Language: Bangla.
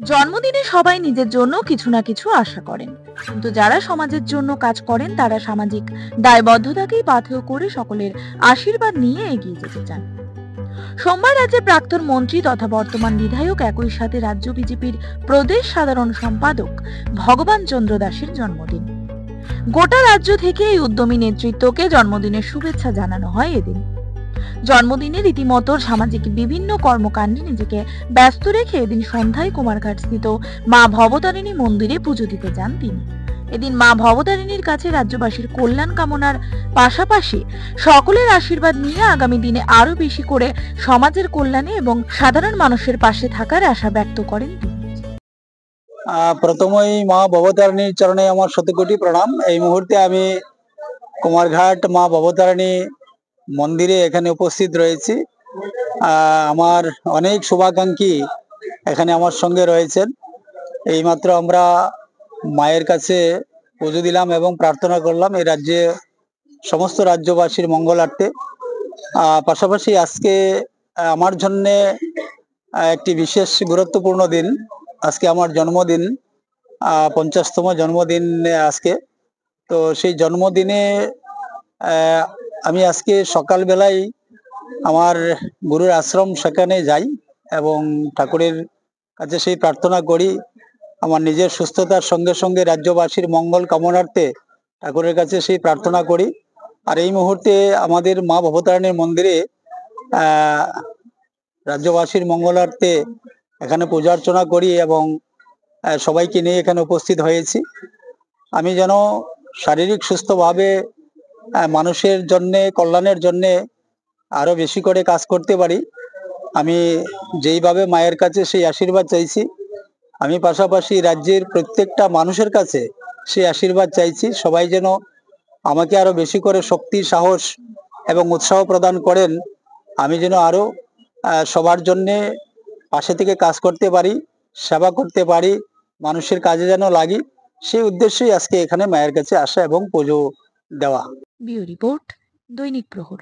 জন্মদিনে সবাই নিজের জন্য কিছু না কিছু আশা করেন, কিন্তু যারা সমাজের জন্য কাজ করেন তারা সামাজিক দায়বদ্ধতাকেই পাথেয় করে সকলের আশীর্বাদ নিয়ে এগিয়ে যেতে চান। সোমবার রাজ্যের প্রাক্তন মন্ত্রী তথা বর্তমান বিধায়ক একই সাথে রাজ্য বিজেপির প্রদেশ সাধারণ সম্পাদক ভগবান চন্দ্র দাসের জন্মদিন। গোটা রাজ্য থেকে এই উদ্যমী নেতৃত্বকে জন্মদিনের শুভেচ্ছা জানানো হয় এদিন। জন্মদিনে রীতিমতো সামাজিক বিভিন্ন কর্মকাণ্ডে নিজেকে ব্যস্ত রেখে এদিন সন্ধ্যায় কুমারঘাট স্থিত মা ভবতারিণী মন্দিরে পুজো দিতে যান তিনি। এদিন মা ভবতারিণীর কাছে রাজ্যবাসীর কল্যাণ কামনার পাশাপাশি সকলের আশীর্বাদ নিয়ে আগামী দিনে আরো বেশি করে সমাজের কল্যাণে এবং সাধারণ মানুষের পাশে থাকার আশা ব্যক্ত করেন তিনি। প্রথমেই মা ভবতারিণীর চরণে আমার শতকোটি প্রণাম। এই মুহূর্তে আমি কুমারঘাট মা ভবতারিণী মন্দিরে এখানে উপস্থিত রয়েছি। আমার অনেক শুভাকাঙ্ক্ষী এখানে আমার সঙ্গে রয়েছেন। এইমাত্র আমরা মায়ের কাছে পুজো দিলাম এবং প্রার্থনা করলাম এই রাজ্যে সমস্ত রাজ্যবাসীর মঙ্গলার্থে। পাশাপাশি আজকে আমার জন্যে একটি বিশেষ গুরুত্বপূর্ণ দিন। আজকে আমার জন্মদিন, 50তম জন্মদিন আজকে। তো সেই জন্মদিনে আমি আজকে সকালবেলায় আমার গুরুর আশ্রম সেখানে যাই এবং ঠাকুরের কাছে সেই প্রার্থনা করি। আমার নিজের সুস্থতার সঙ্গে সঙ্গে রাজ্যবাসীর মঙ্গল কামনার্থে ঠাকুরের কাছে সেই প্রার্থনা করি। আর এই মুহূর্তে আমাদের মা ভবতারিণীর মন্দিরে রাজ্যবাসীর মঙ্গলার্থে এখানে পূজা অর্চনা করি এবং সবাইকে নিয়ে এখানে উপস্থিত হয়েছি। আমি যেন শারীরিক সুস্থভাবে মানুষের জন্যে, কল্যাণের জন্যে আরো বেশি করে কাজ করতে পারি। আমি যেইভাবে মায়ের কাছে সেই আশীর্বাদ চাইছি, আমি পাশাপাশি রাজ্যের প্রত্যেকটা মানুষের কাছে সেই আশীর্বাদ চাইছি। সবাই যেন আমাকে আরো বেশি করে শক্তি, সাহস এবং উৎসাহ প্রদান করেন। আমি যেন আরো সবার জন্যে পাশে থেকে কাজ করতে পারি, সেবা করতে পারি, মানুষের কাজে যেন লাগি। সেই উদ্দেশ্যেই আজকে এখানে মায়ের কাছে আসা এবং পুজো দেওয়া। ব্যুরো রিপোর্ট, দৈনিক প্রহর।